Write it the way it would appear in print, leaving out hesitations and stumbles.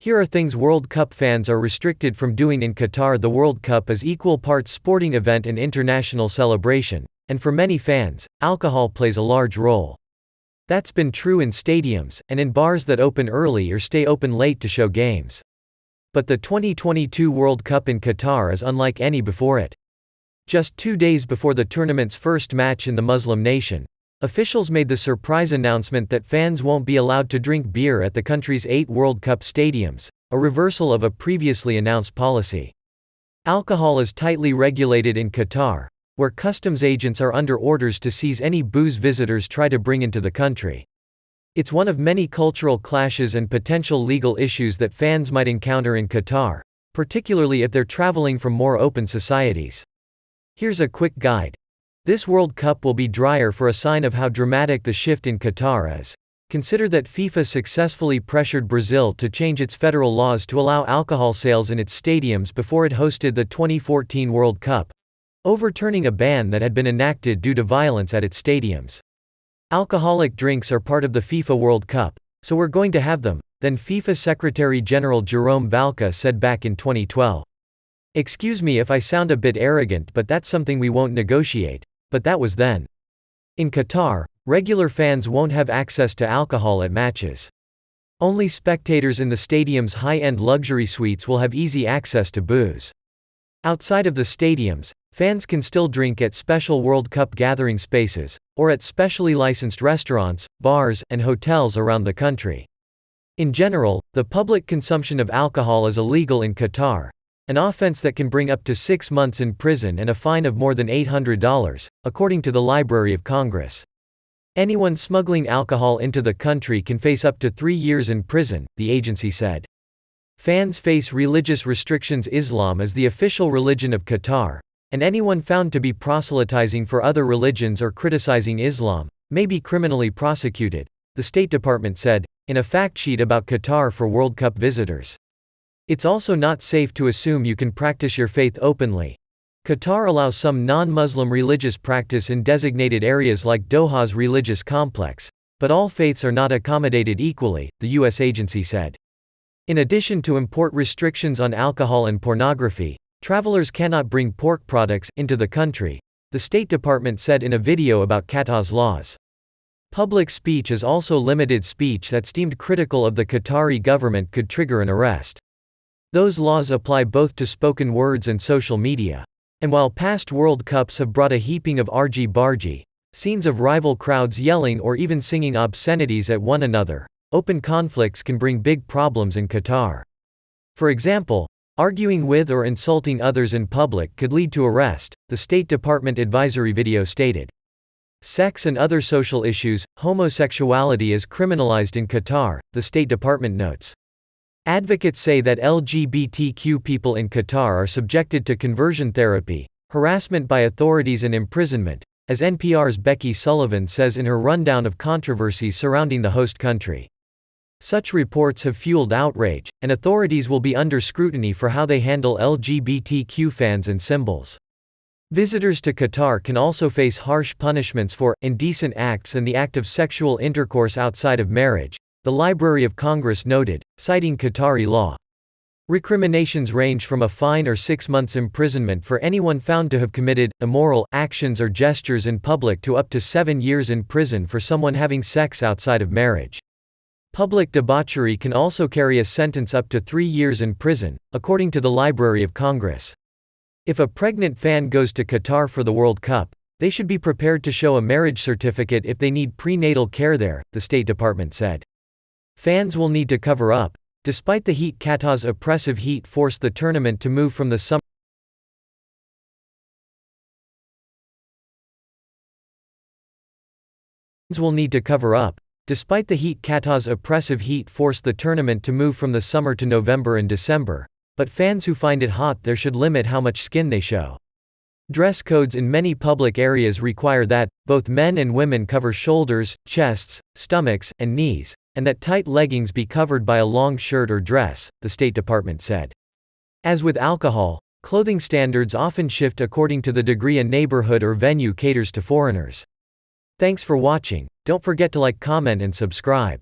Here are things World Cup fans are restricted from doing in Qatar. The World Cup is equal parts sporting event and international celebration, and for many fans, alcohol plays a large role. That's been true in stadiums, and in bars that open early or stay open late to show games. But the 2022 World Cup in Qatar is unlike any before it. Just 2 days before the tournament's first match in the Muslim nation, officials made the surprise announcement that fans won't be allowed to drink beer at the country's 8 World Cup stadiums, a reversal of a previously announced policy. Alcohol is tightly regulated in Qatar, where customs agents are under orders to seize any booze visitors try to bring into the country. It's one of many cultural clashes and potential legal issues that fans might encounter in Qatar, particularly if they're traveling from more open societies. Here's a quick guide. This World Cup will be drier for a sign of how dramatic the shift in Qatar is. Consider that FIFA successfully pressured Brazil to change its federal laws to allow alcohol sales in its stadiums before it hosted the 2014 World Cup, overturning a ban that had been enacted due to violence at its stadiums. Alcoholic drinks are part of the FIFA World Cup, so we're going to have them, then FIFA Secretary-General Jerome Valcke said back in 2012. Excuse me if I sound a bit arrogant, but that's something we won't negotiate. But that was then. In Qatar, regular fans won't have access to alcohol at matches. Only spectators in the stadium's high-end luxury suites will have easy access to booze. Outside of the stadiums, fans can still drink at special World Cup gathering spaces, or at specially licensed restaurants, bars, and hotels around the country. In general, the public consumption of alcohol is illegal in Qatar, an offense that can bring up to 6 months in prison and a fine of more than $800, according to the Library of Congress. Anyone smuggling alcohol into the country can face up to 3 years in prison, the agency said. Fans face religious restrictions. Islam is the official religion of Qatar, and anyone found to be proselytizing for other religions or criticizing Islam may be criminally prosecuted, the State Department said, in a fact sheet about Qatar for World Cup visitors. It's also not safe to assume you can practice your faith openly. Qatar allows some non-Muslim religious practice in designated areas like Doha's religious complex, but all faiths are not accommodated equally, the U.S. agency said. In addition to import restrictions on alcohol and pornography, travelers cannot bring pork products into the country, the State Department said in a video about Qatar's laws. Public speech is also limited. Speech that's deemed critical of the Qatari government could trigger an arrest. Those laws apply both to spoken words and social media. And while past World Cups have brought a heaping of argy-bargy, scenes of rival crowds yelling or even singing obscenities at one another, open conflicts can bring big problems in Qatar. For example, arguing with or insulting others in public could lead to arrest, the State Department advisory video stated. Sex and other social issues. Homosexuality is criminalized in Qatar, the State Department notes. Advocates say that LGBTQ people in Qatar are subjected to conversion therapy, harassment by authorities and imprisonment, as NPR's Becky Sullivan says in her rundown of controversies surrounding the host country. Such reports have fueled outrage, and authorities will be under scrutiny for how they handle LGBTQ fans and symbols. Visitors to Qatar can also face harsh punishments for indecent acts and the act of sexual intercourse outside of marriage, the Library of Congress noted, citing Qatari law. Recriminations range from a fine or 6 months imprisonment for anyone found to have committed immoral actions or gestures in public to up to 7 years in prison for someone having sex outside of marriage. Public debauchery can also carry a sentence up to 3 years in prison, according to the Library of Congress. If a pregnant fan goes to Qatar for the World Cup, they should be prepared to show a marriage certificate if they need prenatal care there, the State Department said. Fans will need to cover up. Despite the heat, Qatar's oppressive heat forced the tournament to move from the summer will need to cover up. Despite the heat, Qatar's oppressive heat forced the tournament to move from the summer to November and December, but fans who find it hot there should limit how much skin they show. Dress codes in many public areas require that both men and women cover shoulders, chests, stomachs, and knees, and that tight leggings be covered by a long shirt or dress, the State Department said. As with alcohol, clothing standards often shift according to the degree a neighborhood or venue caters to foreigners. Thanks for watching. Don't forget to like, comment, and subscribe.